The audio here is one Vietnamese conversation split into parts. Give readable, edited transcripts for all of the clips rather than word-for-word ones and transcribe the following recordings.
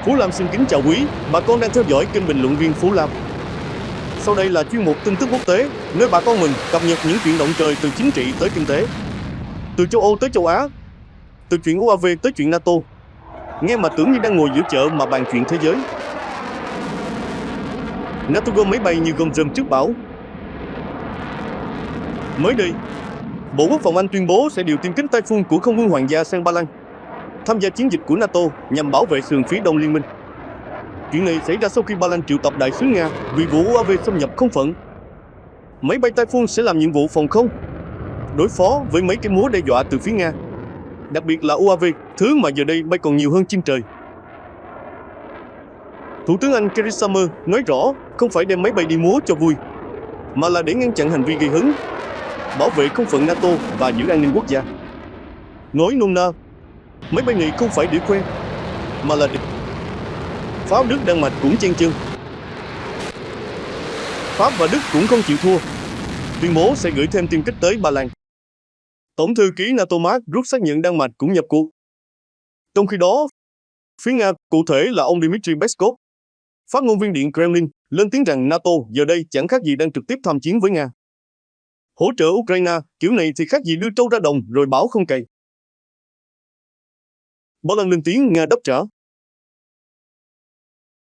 Phú Lam xin kính chào quý, bà con đang theo dõi kênh bình luận viên Phú Lam. Sau đây là chuyên mục tin tức quốc tế, nơi bà con mình cập nhật những chuyện động trời từ chính trị tới kinh tế. Từ châu Âu tới châu Á, từ chuyện UAV tới chuyện NATO. Nghe mà tưởng như đang ngồi giữa chợ mà bàn chuyện thế giới. NATO gom máy bay như gom rơm trước bão. Mới đây, Bộ Quốc phòng Anh tuyên bố sẽ điều tiêm kích Typhoon của không quân hoàng gia sang Ba Lan tham gia chiến dịch của NATO nhằm bảo vệ sườn phía đông liên minh. Chuyện này xảy ra sau khi Ba Lan triệu tập đại sứ Nga vì vụ UAV xâm nhập không phận. Máy bay Typhoon sẽ làm nhiệm vụ phòng không, đối phó với mấy cái múa đe dọa từ phía Nga, đặc biệt là UAV, thứ mà giờ đây bay còn nhiều hơn chim trời. Thủ tướng Anh Keir Starmer nói rõ không phải đem máy bay đi múa cho vui, mà là để ngăn chặn hành vi gây hấn, bảo vệ không phận NATO và giữ an ninh quốc gia. Nói nôm na, máy bay này không phải để khoe, mà là để... Pháp, Đức, Đan Mạch cũng chen chân. Pháp và Đức cũng không chịu thua, tuyên bố sẽ gửi thêm tiêm kích tới Ba Lan. Tổng thư ký NATO Mark Rutte xác nhận Đan Mạch cũng nhập cuộc. Trong khi đó, phía Nga, cụ thể là ông Dmitry Peskov, phát ngôn viên Điện Kremlin, lên tiếng rằng NATO giờ đây chẳng khác gì đang trực tiếp tham chiến với Nga. Hỗ trợ Ukraine kiểu này thì khác gì đưa trâu ra đồng rồi bảo không cày. Ba Lan lên tiếng, Nga đáp trả.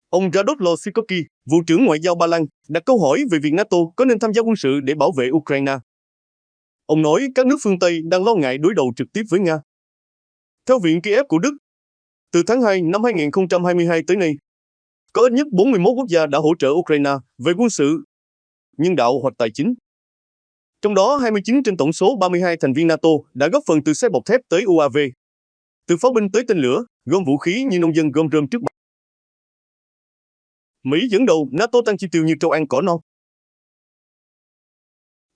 Ông Radosław Sikorski, Vụ trưởng Ngoại giao Ba Lan, đặt câu hỏi về việc NATO có nên tham gia quân sự để bảo vệ Ukraine. Ông nói các nước phương Tây đang lo ngại đối đầu trực tiếp với Nga. Theo Viện Kiev của Đức, từ tháng 2 năm 2022 tới nay, có ít nhất 41 quốc gia đã hỗ trợ Ukraine về quân sự, nhân đạo hoặc tài chính. Trong đó 29 trên tổng số 32 thành viên NATO đã góp phần từ xe bọc thép tới UAV, từ pháo binh tới tên lửa, gom vũ khí như nông dân gom rơm trước bão. Mỹ dẫn đầu, NATO tăng chi tiêu như trâu ăn cỏ non.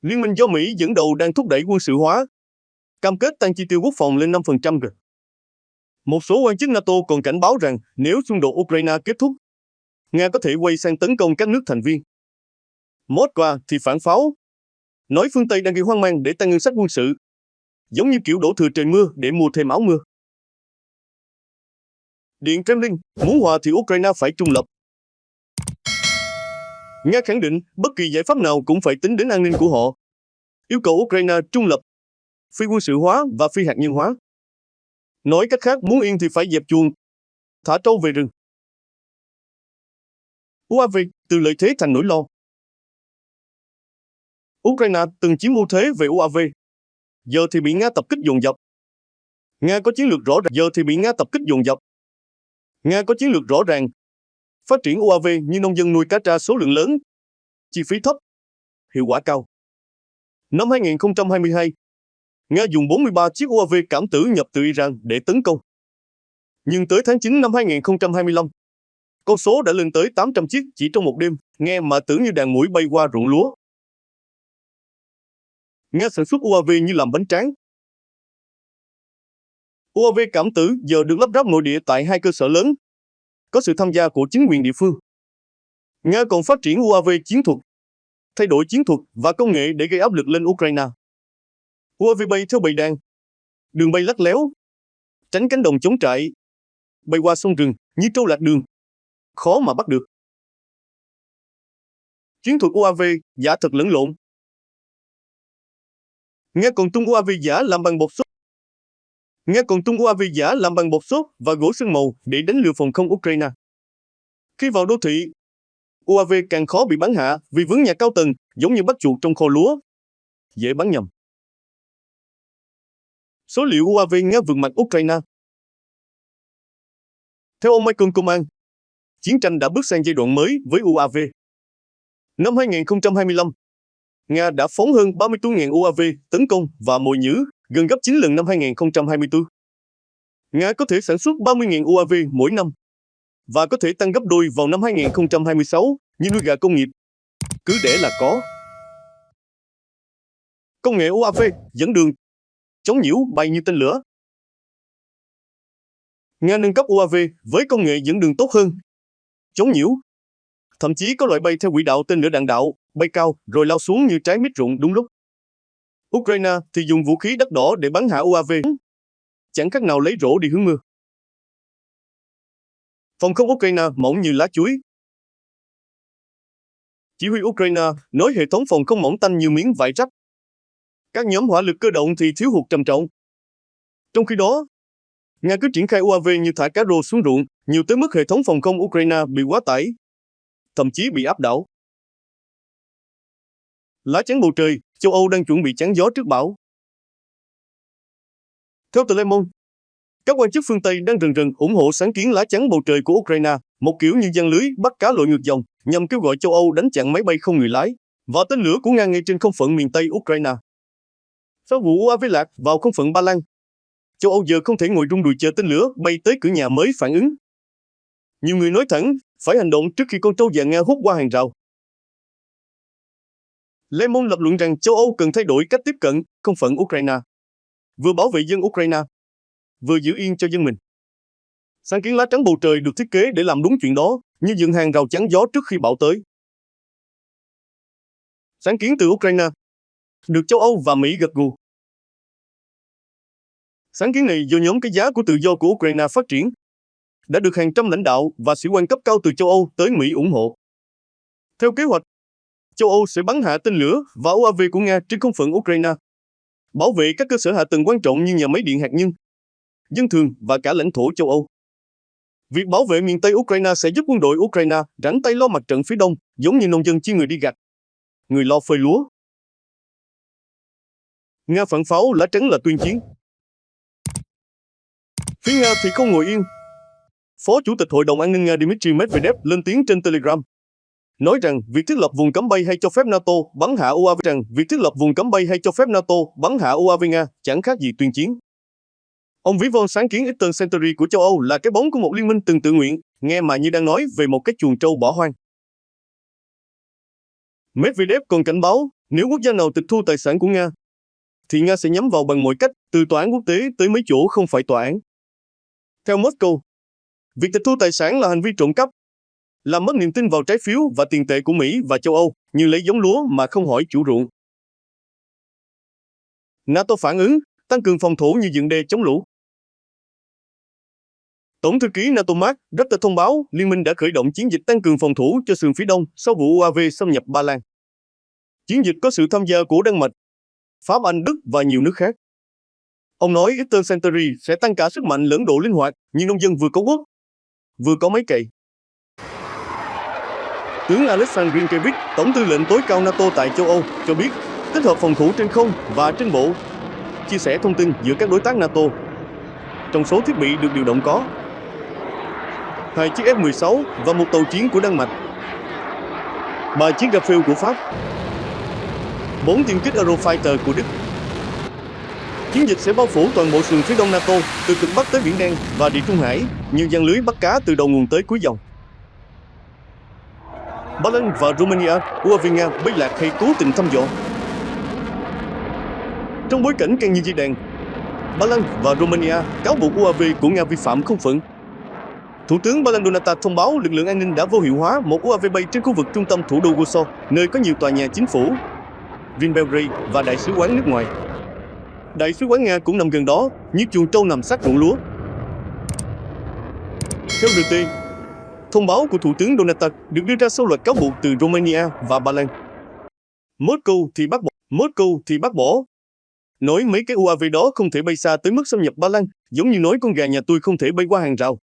Liên minh do Mỹ dẫn đầu đang thúc đẩy quân sự hóa, cam kết tăng chi tiêu quốc phòng lên 5% rồi. Một số quan chức NATO còn cảnh báo rằng nếu xung đột Ukraine kết thúc, Nga có thể quay sang tấn công các nước thành viên. Moscow thì phản pháo, nói phương Tây đang gây hoang mang để tăng ngân sách quân sự, giống như kiểu đổ thừa trời mưa để mua thêm áo mưa. Điện Kremlin muốn hòa thì Ukraine phải trung lập. Nga khẳng định bất kỳ giải pháp nào cũng phải tính đến an ninh của họ, yêu cầu Ukraine trung lập, phi quân sự hóa và phi hạt nhân hóa. Nói cách khác, muốn yên thì phải dẹp chuồng, thả trâu về rừng. UAV từ lợi thế thành nỗi lo. Ukraine từng chiếm ưu thế về UAV, giờ thì bị Nga tập kích dồn dập. Nga có chiến lược rõ ràng, Nga có chiến lược rõ ràng, phát triển UAV như nông dân nuôi cá tra số lượng lớn, chi phí thấp, hiệu quả cao. Năm 2022, Nga dùng 43 chiếc UAV cảm tử nhập từ Iran để tấn công. Nhưng tới tháng 9 năm 2025, con số đã lên tới 800 chiếc chỉ trong một đêm, nghe mà tưởng như đàn muỗi bay qua ruộng lúa. Nga sản xuất UAV như làm bánh tráng. UAV cảm tử giờ được lắp ráp nội địa tại 2 cơ sở lớn, có sự tham gia của chính quyền địa phương. Nga còn phát triển UAV chiến thuật, thay đổi chiến thuật và công nghệ để gây áp lực lên Ukraine. UAV bay theo bầy đàn, đường bay lắc léo, tránh cánh đồng chống trại, bay qua sông rừng như trâu lạc đường, khó mà bắt được. Chiến thuật UAV giả thật lẫn lộn. Nga còn tung UAV giả làm bằng bột xốp và gỗ sương màu để đánh lừa phòng không Ukraine. Khi vào đô thị, UAV càng khó bị bắn hạ vì vướng nhà cao tầng, giống như bắt chuột trong kho lúa, dễ bắn nhầm. Số liệu UAV Nga vượt mặt Ukraine. Theo ông Michael Coman, chiến tranh đã bước sang giai đoạn mới với UAV. Năm 2025, Nga đã phóng hơn 34.000 UAV tấn công và mồi nhử, gần gấp 9 lần năm 2024. Nga có thể sản xuất 30.000 UAV mỗi năm và có thể tăng gấp đôi vào năm 2026 như nuôi gà công nghiệp. Cứ để là có. Công nghệ UAV dẫn đường, chống nhiễu bay như tên lửa. Nga nâng cấp UAV với công nghệ dẫn đường tốt hơn, chống nhiễu. Thậm chí có loại bay theo quỹ đạo tên lửa đạn đạo, bay cao rồi lao xuống như trái mít rụng đúng lúc. Ukraine thì dùng vũ khí đắt đỏ để bắn hạ UAV, chẳng khác nào lấy rổ đi hứng mưa. Phòng không Ukraine mỏng như lá chuối. Chỉ huy Ukraine nói hệ thống phòng không mỏng tanh như miếng vải rách. Các nhóm hỏa lực cơ động thì thiếu hụt trầm trọng. Trong khi đó, Nga cứ triển khai UAV như thả cá rô xuống ruộng, nhiều tới mức hệ thống phòng không Ukraine bị quá tải, thậm chí bị áp đảo. Lá chắn bầu trời, châu Âu đang chuẩn bị chắn gió trước bão. Theo tờ Le Monde, các quan chức phương Tây đang rần rần ủng hộ sáng kiến lá chắn bầu trời của Ukraine, một kiểu như giăng lưới bắt cá lội ngược dòng, nhằm kêu gọi châu Âu đánh chặn máy bay không người lái và tên lửa của Nga ngay trên không phận miền Tây Ukraine. Sau vụ UAV lạc vào không phận Ba Lan, châu Âu giờ không thể ngồi rung đùi chờ tên lửa bay tới cửa nhà mới phản ứng. Nhiều người nói thẳng, phải hành động trước khi con trâu vàng Nga hút qua hàng rào. Le Monde lập luận rằng châu Âu cần thay đổi cách tiếp cận không phận Ukraine, vừa bảo vệ dân Ukraine, vừa giữ yên cho dân mình. Sáng kiến lá chắn bầu trời được thiết kế để làm đúng chuyện đó, như dựng hàng rào chắn gió trước khi bão tới. Sáng kiến từ Ukraine được châu Âu và Mỹ gật gù. Sáng kiến này do nhóm cái giá của tự do của Ukraine phát triển, đã được hàng trăm lãnh đạo và sĩ quan cấp cao từ châu Âu tới Mỹ ủng hộ. Theo kế hoạch, châu Âu sẽ bắn hạ tên lửa và UAV của Nga trên không phận Ukraine, bảo vệ các cơ sở hạ tầng quan trọng như nhà máy điện hạt nhân, dân thường và cả lãnh thổ châu Âu. Việc bảo vệ miền Tây Ukraine sẽ giúp quân đội Ukraine rảnh tay lo mặt trận phía Đông, giống như nông dân chia người đi gặt, người lo phơi lúa. Nga phản pháo lá chắn là tuyên chiến. Phía Nga thì không ngồi yên. Phó Chủ tịch Hội đồng An ninh Nga Dmitry Medvedev lên tiếng trên Telegram, nói rằng việc thiết lập vùng cấm bay hay cho phép NATO bắn hạ UAV Nga chẳng khác gì tuyên chiến. Ông ví von sáng kiến Eastern Century của châu Âu là cái bóng của một liên minh từng tự nguyện, nghe mà như đang nói về một cái chuồng trâu bỏ hoang. Medvedev còn cảnh báo, nếu quốc gia nào tịch thu tài sản của Nga, thì Nga sẽ nhắm vào bằng mọi cách, từ tòa án quốc tế tới mấy chỗ không phải tòa án. Theo Moscow, việc tịch thu tài sản là hành vi trộm cắp, làm mất niềm tin vào trái phiếu và tiền tệ của Mỹ và châu Âu, như lấy giống lúa mà không hỏi chủ ruộng. NATO phản ứng, tăng cường phòng thủ như dựng đê chống lũ. Tổng thư ký NATO Mark Rutte thông báo liên minh đã khởi động chiến dịch tăng cường phòng thủ cho sườn phía đông sau vụ UAV xâm nhập Ba Lan. Chiến dịch có sự tham gia của Đan Mạch, Pháp, Anh, Đức và nhiều nước khác. Ông nói Eastern Century sẽ tăng cả sức mạnh lẫn độ linh hoạt, như nông dân vừa có quốc, vừa có máy cày. Tướng Alexander Grinkevich, Tổng tư lệnh tối cao NATO tại châu Âu, cho biết tích hợp phòng thủ trên không và trên bộ, chia sẻ thông tin giữa các đối tác NATO. Trong số thiết bị được điều động có 2 chiếc F-16 và một tàu chiến của Đan Mạch, 3 chiếc Rafale của Pháp, 4 tiêm kích Eurofighter của Đức. Chiến dịch sẽ bao phủ toàn bộ sườn phía đông NATO, từ cực Bắc tới Biển Đen và Địa Trung Hải, như giăng lưới bắt cá từ đầu nguồn tới cuối dòng. Ba Lan và Romania, UAV Nga bay lạc hay cố tình thăm dò. Trong bối cảnh căng như dây đàn, Ba Lan và Romania cáo buộc UAV của Nga vi phạm không phận. Thủ tướng Ba Lan Donata thông báo lực lượng an ninh đã vô hiệu hóa một UAV bay trên khu vực trung tâm thủ đô Warsaw, nơi có nhiều tòa nhà chính phủ, Vin Belgrade và đại sứ quán nước ngoài. Đại sứ quán Nga cũng nằm gần đó, như chuồng trâu nằm sát ruộng lúa. Theo RT, thông báo của Thủ tướng Donata được đưa ra sau loạt cáo buộc từ Romania và Ba Lan. Moscow thì bác bỏ. Nói mấy cái UAV đó không thể bay xa tới mức xâm nhập Ba Lan, giống như nói con gà nhà tôi không thể bay qua hàng rào.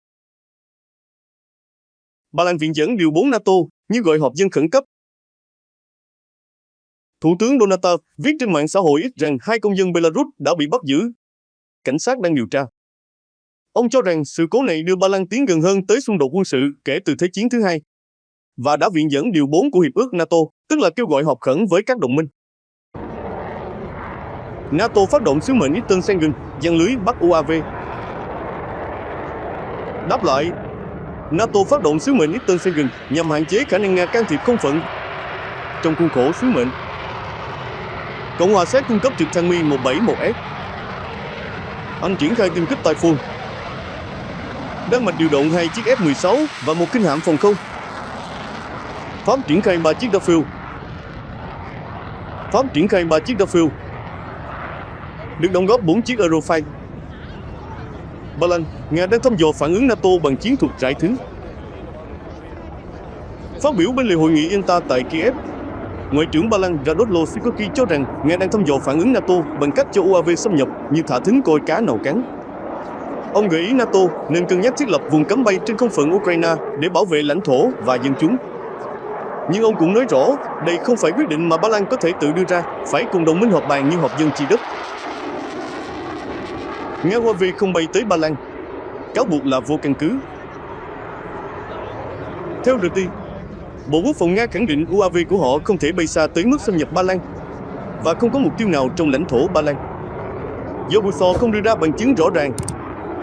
Ba Lan viện dẫn điều 4 NATO, như gọi họp dân khẩn cấp. Thủ tướng Donata viết trên mạng xã hội X rằng 2 công dân Belarus đã bị bắt giữ. Cảnh sát đang điều tra. Ông cho rằng sự cố này đưa Ba Lan tiến gần hơn tới xung đột quân sự kể từ Thế chiến thứ hai, và đã viện dẫn điều 4 của Hiệp ước NATO, tức là kêu gọi họp khẩn với các đồng minh. NATO phát động sứ mệnh Eastern Schengen, giăng lưới bắt UAV. Đáp lại, NATO phát động sứ mệnh Eastern Schengen nhằm hạn chế khả năng Nga can thiệp không phận. Trong khuôn khổ sứ mệnh, Cộng hòa Séc cung cấp trực thăng Mi-171S. Anh triển khai tiêm kích Typhoon. Đan Mạch điều động 2 chiếc F-16 và một khinh hạm phòng không. Pháp triển khai 3 chiếc Rafale. Được đóng góp 4 chiếc Eurofighter. Ba Lan, Nga đang thăm dò phản ứng NATO bằng chiến thuật rải thứ. Phát biểu bên lề hội nghị INTA tại Kiev, Ngoại trưởng Ba Lan Radosław Sikorski cho rằng Nga đang thăm dò phản ứng NATO bằng cách cho UAV xâm nhập như thả thính coi cá nào cắn. Ông gợi ý NATO nên cân nhắc thiết lập vùng cấm bay trên không phận Ukraine để bảo vệ lãnh thổ và dân chúng. Nhưng ông cũng nói rõ, đây không phải quyết định mà Ba Lan có thể tự đưa ra, phải cùng đồng minh họp bàn như họp dân chi đất. Nga UAV không bay tới Ba Lan, cáo buộc là vô căn cứ. Theo RT, Bộ Quốc phòng Nga khẳng định UAV của họ không thể bay xa tới mức xâm nhập Ba Lan và không có mục tiêu nào trong lãnh thổ Ba Lan. Do Warsaw không đưa ra bằng chứng rõ ràng,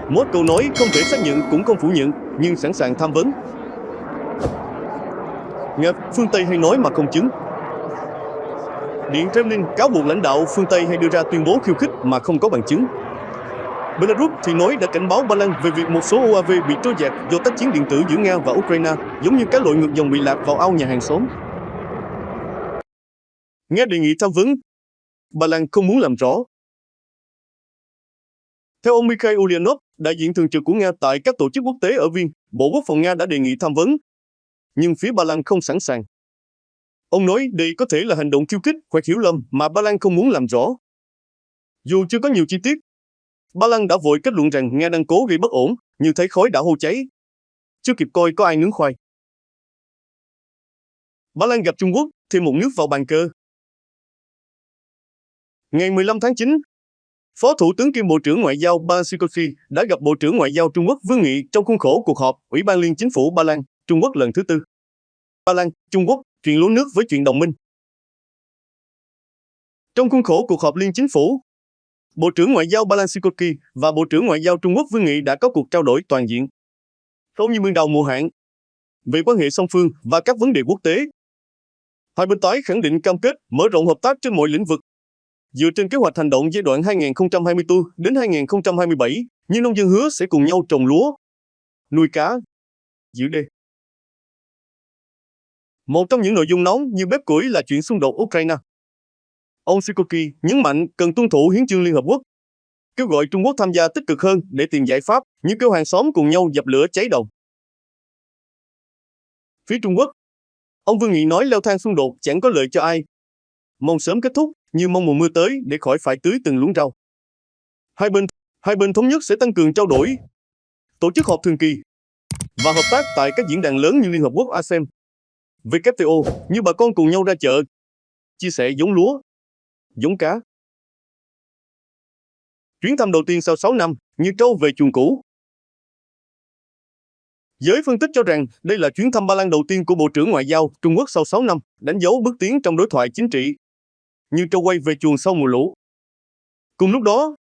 Moscow nói không thể xác nhận cũng không phủ nhận, nhưng sẵn sàng tham vấn. Nga, phương Tây hay nói mà không chứng. Điện Kremlin cáo buộc lãnh đạo phương Tây hay đưa ra tuyên bố khiêu khích mà không có bằng chứng. Belarus thì nói đã cảnh báo Ba Lan về việc một số UAV bị trôi dạt do tác chiến điện tử giữa Nga và Ukraine, giống như cá lội ngược dòng bị lạc vào ao nhà hàng xóm. Nga đề nghị tham vấn. Ba Lan không muốn làm rõ. Theo ông Mikhail Ulyanov, đại diện thường trực của Nga tại các tổ chức quốc tế ở Viên, Bộ Quốc phòng Nga đã đề nghị tham vấn, nhưng phía Ba Lan không sẵn sàng. Ông nói đây có thể là hành động khiêu khích hoặc hiểu lầm mà Ba Lan không muốn làm rõ. Dù chưa có nhiều chi tiết, Ba Lan đã vội kết luận rằng Nga đang cố gây bất ổn, như thấy khói đã hô cháy. Chưa kịp coi có ai nướng khoai. Ba Lan gặp Trung Quốc, thêm một nước vào bàn cờ. Ngày 15 tháng 9, Phó Thủ tướng kiêm Bộ trưởng Ngoại giao Ba Lan Sikorski đã gặp Bộ trưởng Ngoại giao Trung Quốc Vương Nghị trong khuôn khổ cuộc họp Ủy ban Liên Chính phủ Ba Lan, Trung Quốc lần thứ tư. Ba Lan, Trung Quốc, chuyện lúa nước với chuyện đồng minh. Trong khuôn khổ cuộc họp Liên Chính phủ, Bộ trưởng Ngoại giao Ba Lan Sikorski và Bộ trưởng Ngoại giao Trung Quốc Vương Nghị đã có cuộc trao đổi toàn diện, sâu như mương đào mùa hạn, về quan hệ song phương và các vấn đề quốc tế. Hai bên tái khẳng định cam kết mở rộng hợp tác trên mọi lĩnh vực, dựa trên kế hoạch hành động giai đoạn 2024 đến 2027, như nông dân hứa sẽ cùng nhau trồng lúa, nuôi cá, giữ đê. Một trong những nội dung nóng như bếp củi là chuyện xung đột Ukraine. Ông Sikorski nhấn mạnh cần tuân thủ hiến chương Liên Hợp Quốc, kêu gọi Trung Quốc tham gia tích cực hơn để tìm giải pháp, như kêu hàng xóm cùng nhau dập lửa cháy đầu. Phía Trung Quốc, ông Vương Nghị nói leo thang xung đột chẳng có lợi cho ai, mong sớm kết thúc, như mong mùa mưa tới để khỏi phải tưới từng luống rau. Hai bên thống nhất sẽ tăng cường trao đổi, tổ chức họp thường kỳ và hợp tác tại các diễn đàn lớn như Liên Hợp Quốc ASEM, WTO, như bà con cùng nhau ra chợ, chia sẻ giống lúa, giống cá. Chuyến thăm đầu tiên sau 6 năm, như trâu về chuồng cũ. Giới phân tích cho rằng đây là chuyến thăm Ba Lan đầu tiên của Bộ trưởng Ngoại giao Trung Quốc sau 6 năm, đánh dấu bước tiến trong đối thoại chính trị, như trâu quay về chuồng sau mùa lũ. Cùng lúc đó,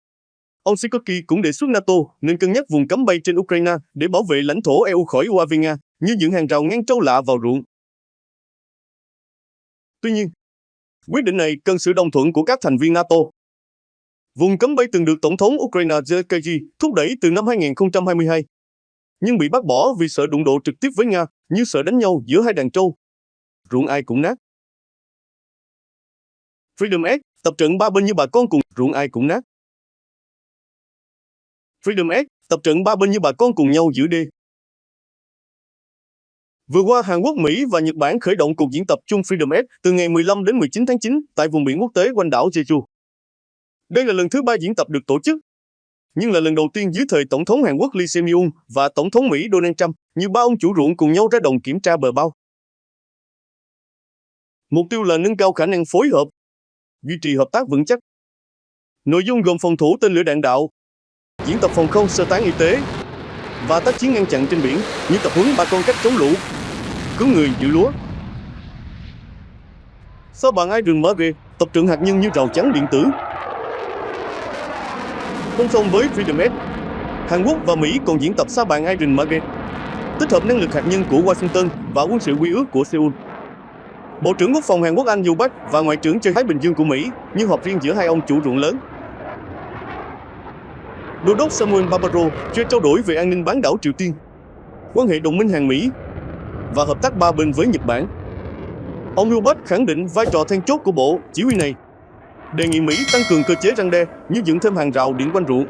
ông Sikorski cũng đề xuất NATO nên cân nhắc vùng cấm bay trên Ukraine để bảo vệ lãnh thổ EU khỏi UAV Nga, như dựng hàng rào ngăn trâu lạ vào ruộng. Tuy nhiên, quyết định này cần sự đồng thuận của các thành viên NATO. Vùng cấm bay từng được Tổng thống Ukraine Zelensky thúc đẩy từ năm 2022, nhưng bị bác bỏ vì sợ đụng độ trực tiếp với Nga, như sợ đánh nhau giữa hai đàn trâu. Ruộng ai cũng nát. Freedom X, tập trận ba bên như bà con cùng, ruộng ai cũng nát. Freedom X, tập trận ba bên như bà con cùng nhau giữ đê. Vừa qua, Hàn Quốc, Mỹ và Nhật Bản khởi động cuộc diễn tập chung Freedom X từ ngày 15 đến 19 tháng 9 tại vùng biển quốc tế quanh đảo Jeju. Đây là lần thứ 3 diễn tập được tổ chức, nhưng là lần đầu tiên dưới thời Tổng thống Hàn Quốc Lee Jae-myung và Tổng thống Mỹ Donald Trump, như ba ông chủ ruộng cùng nhau ra đồng kiểm tra bờ bao. Mục tiêu là nâng cao khả năng phối hợp, duy trì hợp tác vững chắc. Nội dung gồm phòng thủ tên lửa đạn đạo, diễn tập phòng không sơ tán y tế và tác chiến ngăn chặn trên biển, như tập huấn bà con cách chống lũ, cứu người giữ lúa. Sao bạn ai rừng mở tập trận hạt nhân như rào chắn điện tử. Song song với Freedom X, Hàn Quốc và Mỹ còn diễn tập Sa bàn Iron Market, tích hợp năng lực hạt nhân của Washington và quân sự quy ước của Seoul. Bộ trưởng Quốc phòng Hàn Quốc An Yu-bak và Ngoại trưởng Châu Thái Bình Dương của Mỹ như họp riêng giữa hai ông chủ ruộng lớn. Đô đốc Samuel Barbaro chưa trao đổi về an ninh bán đảo Triều Tiên, quan hệ đồng minh Hàn Mỹ và hợp tác ba bên với Nhật Bản. Ông Yu-bak khẳng định vai trò then chốt của bộ chỉ huy này, đề nghị Mỹ tăng cường cơ chế răn đe như dựng thêm hàng rào điện quanh ruộng.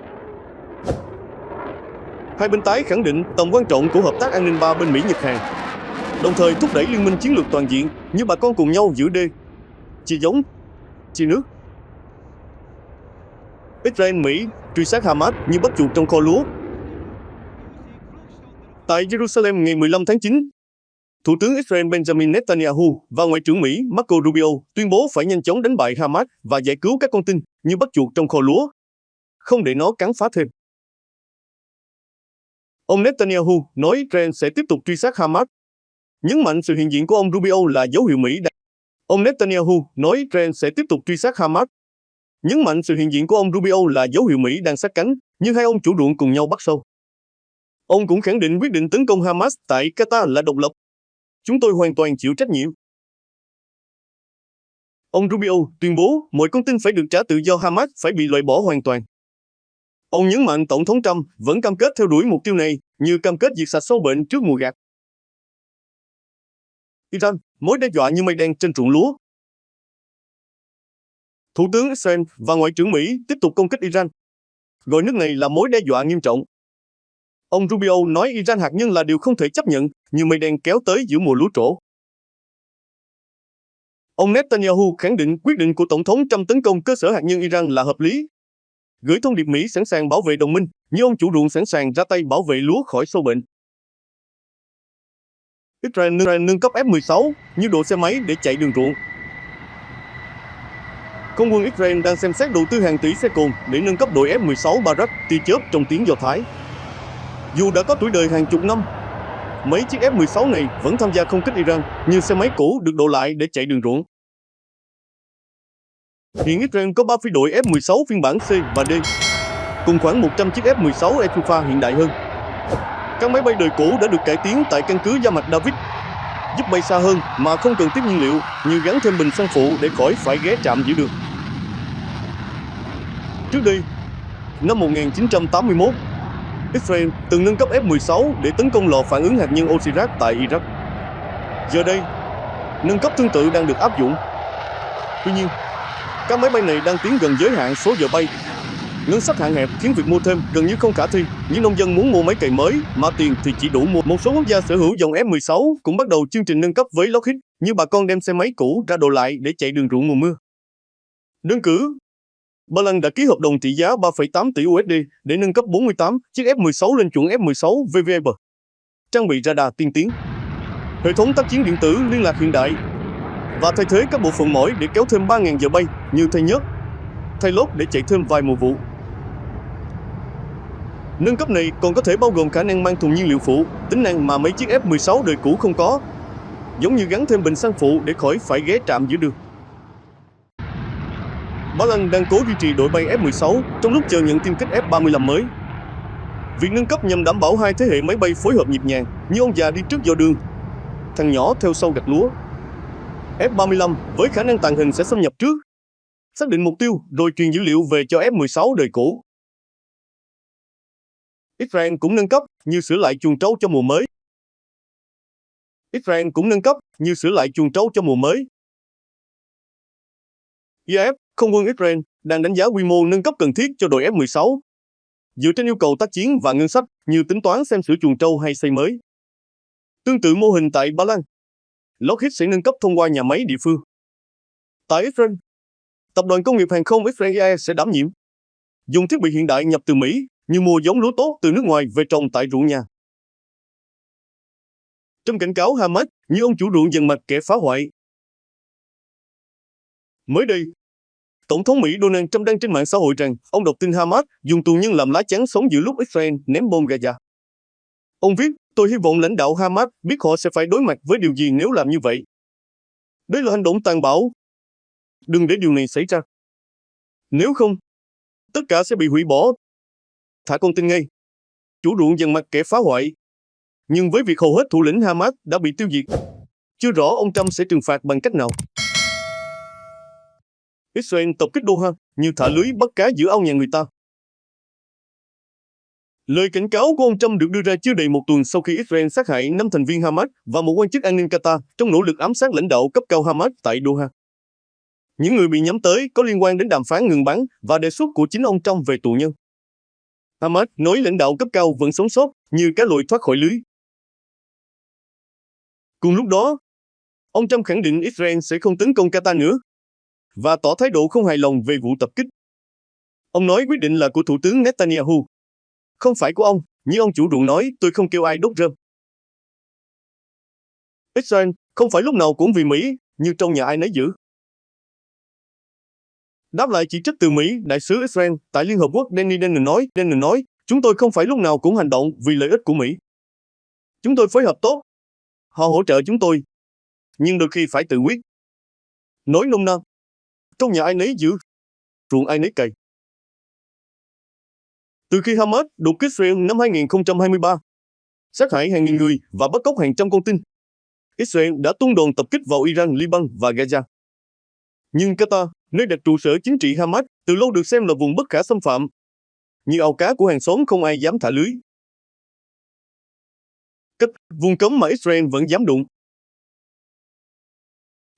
Hai bên tái khẳng định tầm quan trọng của hợp tác an ninh ba bên Mỹ-Nhật-Hàn. đồng thời thúc đẩy liên minh chiến lược toàn diện như bà con cùng nhau giữ đê, chia giống, chia nước. Israel Mỹ truy sát Hamas như bắt chuột trong kho lúa. Tại Jerusalem ngày 15 tháng 9, Thủ tướng Israel Benjamin Netanyahu và Ngoại trưởng Mỹ Marco Rubio tuyên bố phải nhanh chóng đánh bại Hamas và giải cứu các con tin như bắt chuột trong kho lúa, không để nó cắn phá thêm. Ông Netanyahu nói Israel sẽ tiếp tục truy sát Hamas, nhấn mạnh sự hiện diện của ông Rubio là dấu hiệu Mỹ đang... Ông Netanyahu nói Israel sẽ tiếp tục truy sát Hamas, nhấn mạnh sự hiện diện của ông Rubio là dấu hiệu Mỹ đang sát cánh, nhưng hai ông chủ ruộng cùng nhau bắt sâu. Ông cũng khẳng định quyết định tấn công Hamas tại Qatar là độc lập. Chúng tôi hoàn toàn chịu trách nhiệm. Ông Rubio tuyên bố mọi con tin phải được trả tự do, Hamas phải bị loại bỏ hoàn toàn. Ông nhấn mạnh Tổng thống Trump vẫn cam kết theo đuổi mục tiêu này, như cam kết diệt sạch sâu bệnh trước mùa gặt. Iran, mối đe dọa như mây đen trên ruộng lúa. Thủ tướng Israel và Ngoại trưởng Mỹ tiếp tục công kích Iran, gọi nước này là mối đe dọa nghiêm trọng. Ông Rubio nói Iran hạt nhân là điều không thể chấp nhận, như mây đen kéo tới giữa mùa lúa trổ. Ông Netanyahu khẳng định quyết định của Tổng thống Trump tấn công cơ sở hạt nhân Iran là hợp lý, gửi thông điệp Mỹ sẵn sàng bảo vệ đồng minh, nhưng ông chủ ruộng sẵn sàng ra tay bảo vệ lúa khỏi sâu bệnh. Israel nâng cấp F-16 như độ xe máy để chạy đường ruộng. Không quân Israel đang xem xét đầu tư hàng tỷ xe cồn để nâng cấp đội F-16 Barak tia chớp trong tiếng Do Thái. Dù đã có tuổi đời hàng chục năm, mấy chiếc F-16 này vẫn tham gia không kích Iran như xe máy cũ được độ lại để chạy đường ruộng. Hiện Israel có 3 phi đội F-16 phiên bản C và D, cùng khoảng 100 chiếc F-16 Etoufa hiện đại hơn. Các máy bay đời cũ đã được cải tiến tại căn cứ Gia Mạch David, giúp bay xa hơn mà không cần tiếp nhiên liệu, như gắn thêm bình xăng phụ để khỏi phải ghé trạm giữ đường. Trước đây, năm 1981, Israel từng nâng cấp F-16 để tấn công lò phản ứng hạt nhân Osirak tại Iraq. Giờ đây, nâng cấp tương tự đang được áp dụng. Tuy nhiên, các máy bay này đang tiến gần giới hạn số giờ bay. Ngân sách hạn hẹp khiến việc mua thêm gần như không khả thi. Những nông dân muốn mua máy cày mới mà tiền thì chỉ đủ mua. Một số quốc gia sở hữu dòng F-16 cũng bắt đầu chương trình nâng cấp với Lockheed, như bà con đem xe máy cũ ra độ lại để chạy đường ruộng mùa mưa. Đơn cử, Ba Lan đã ký hợp đồng trị giá 3,8 tỷ USD để nâng cấp 48 chiếc F-16 lên chuẩn F-16 VVEB, trang bị radar tiên tiến, hệ thống tác chiến điện tử liên lạc hiện đại và thay thế các bộ phận mỏi để kéo thêm 3.000 giờ bay, như thay nhớt, thay lốp để chạy thêm vài mùa vụ. Nâng cấp này còn có thể bao gồm khả năng mang thùng nhiên liệu phụ, tính năng mà mấy chiếc F-16 đời cũ không có, giống như gắn thêm bình xăng phụ để khỏi phải ghé trạm giữa đường. Ba Lan đang cố duy trì đội bay F-16 trong lúc chờ nhận tiêm kích F-35 mới. Việc nâng cấp nhằm đảm bảo hai thế hệ máy bay phối hợp nhịp nhàng, như ông già đi trước dò đường, thằng nhỏ theo sau gặt lúa. F-35 với khả năng tàng hình sẽ xâm nhập trước, xác định mục tiêu rồi truyền dữ liệu về cho F-16 đời cũ. Israel cũng nâng cấp như sửa lại chuồng trâu cho mùa mới. IAF, không quân Israel, đang đánh giá quy mô nâng cấp cần thiết cho đội F-16, dựa trên yêu cầu tác chiến và ngân sách, như tính toán xem sửa chuồng trâu hay xây mới. Tương tự mô hình tại Ba Lan, Lockheed sẽ nâng cấp thông qua nhà máy địa phương. Tại Israel, Tập đoàn Công nghiệp Hàng không Israel sẽ đảm nhiệm, dùng thiết bị hiện đại nhập từ Mỹ, như mua giống lúa tốt từ nước ngoài về trồng tại ruộng nhà. Trong cảnh cáo Hamas như ông chủ ruộng dần mạch kẻ phá hoại. Mới đây, Tổng thống Mỹ Donald Trump đăng trên mạng xã hội rằng ông đọc tin Hamas dùng tù nhân làm lá chắn sống giữa lúc Israel ném bom Gaza. Ông viết, tôi hy vọng lãnh đạo Hamas biết họ sẽ phải đối mặt với điều gì nếu làm như vậy. Đây là hành động tàn bạo. Đừng để điều này xảy ra. Nếu không, tất cả sẽ bị hủy bỏ. Thả con tin ngay. Chủ ruộng dần mặt kẻ phá hoại. Nhưng với việc hầu hết thủ lĩnh Hamas đã bị tiêu diệt, chưa rõ ông Trump sẽ trừng phạt bằng cách nào. Israel tập kích Doha như thả lưới bắt cá giữa ao nhà người ta. Lời cảnh cáo của ông Trump được đưa ra chưa đầy một tuần sau khi Israel sát hại 5 thành viên Hamas và một quan chức an ninh Qatar trong nỗ lực ám sát lãnh đạo cấp cao Hamas tại Doha. Những người bị nhắm tới có liên quan đến đàm phán ngừng bắn và đề xuất của chính ông Trump về tù nhân. Hamas nói lãnh đạo cấp cao vẫn sống sót như cá lội thoát khỏi lưới. Cùng lúc đó, ông Trump khẳng định Israel sẽ không tấn công Qatar nữa và tỏ thái độ không hài lòng về vụ tập kích. Ông nói quyết định là của Thủ tướng Netanyahu, không phải của ông, như ông chủ ruộng nói, tôi không kêu ai đốt rơm. Israel không phải lúc nào cũng vì Mỹ, như trong nhà ai nấy giữ. Đáp lại chỉ trích từ Mỹ, đại sứ Israel tại Liên Hợp Quốc Danny Danon nói, chúng tôi không phải lúc nào cũng hành động vì lợi ích của Mỹ. Chúng tôi phối hợp tốt. Họ hỗ trợ chúng tôi, nhưng đôi khi phải tự quyết. Nói nôm na, trong nhà ai nấy giữ, ruộng ai nấy cày. Từ khi Hamas đột kích Israel năm 2023, sát hại hàng nghìn người và bắt cóc hàng trăm con tin, Israel đã tung đòn tập kích vào Iran, Liban và Gaza. Nhưng Qatar, nơi đặt trụ sở chính trị Hamas, từ lâu được xem là vùng bất khả xâm phạm. Như ao cá của hàng xóm không ai dám thả lưới. Vùng cấm mà Israel vẫn dám đụng.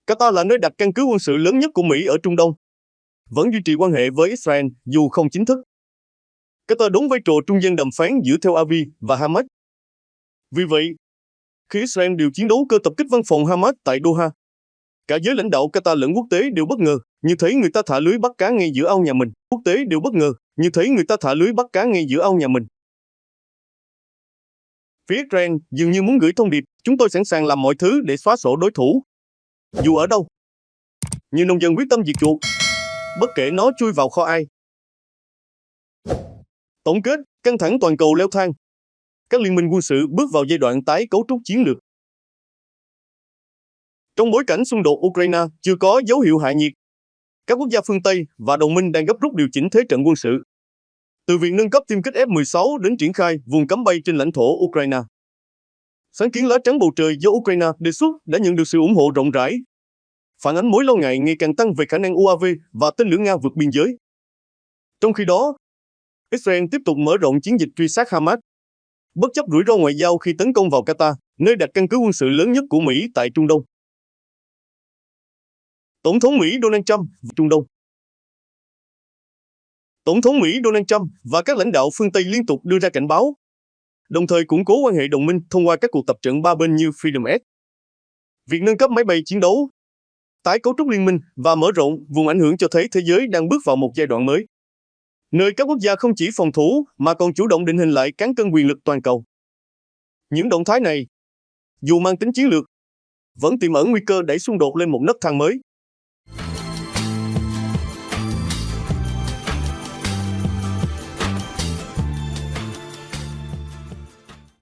Qatar là nơi đặt căn cứ quân sự lớn nhất của Mỹ ở Trung Đông, vẫn duy trì quan hệ với Israel dù không chính thức. Qatar đóng vai trò trung gian đàm phán giữa Tel Aviv và Hamas. Vì vậy, khi Israel điều chiến đấu cơ tập kích văn phòng Hamas tại Doha, cả giới lãnh đạo Qatar lẫn quốc tế đều bất ngờ, như thấy người ta thả lưới bắt cá ngay giữa ao nhà mình. Quốc tế đều bất ngờ, như thấy người ta thả lưới bắt cá ngay giữa ao nhà mình. Phía Israel dường như muốn gửi thông điệp, chúng tôi sẵn sàng làm mọi thứ để xóa sổ đối thủ, dù ở đâu. Như nông dân quyết tâm diệt chuột, bất kể nó chui vào kho ai. Tổng kết, căng thẳng toàn cầu leo thang. Các liên minh quân sự bước vào giai đoạn tái cấu trúc chiến lược. Trong bối cảnh xung đột Ukraine chưa có dấu hiệu hạ nhiệt, các quốc gia phương Tây và đồng minh đang gấp rút điều chỉnh thế trận quân sự. Từ việc nâng cấp tiêm kích F-16 đến triển khai vùng cấm bay trên lãnh thổ Ukraine. Sáng kiến lá trắng bầu trời do Ukraine đề xuất đã nhận được sự ủng hộ rộng rãi, phản ánh mối lo ngại ngày càng tăng về khả năng UAV và tên lửa Nga vượt biên giới. Trong khi đó, Israel tiếp tục mở rộng chiến dịch truy sát Hamas, bất chấp rủi ro ngoại giao khi tấn công vào Qatar, nơi đặt căn cứ quân sự lớn nhất của Mỹ tại Trung Đông. Tổng thống Mỹ Donald Trump, Trung Đông. Tổng thống Mỹ Donald Trump và các lãnh đạo phương Tây liên tục đưa ra cảnh báo, đồng thời củng cố quan hệ đồng minh thông qua các cuộc tập trận ba bên như Freedom X. Việc nâng cấp máy bay chiến đấu, tái cấu trúc liên minh và mở rộng vùng ảnh hưởng cho thấy thế giới đang bước vào một giai đoạn mới, nơi các quốc gia không chỉ phòng thủ mà còn chủ động định hình lại cán cân quyền lực toàn cầu. Những động thái này, dù mang tính chiến lược, vẫn tiềm ẩn nguy cơ đẩy xung đột lên một nấc thang mới.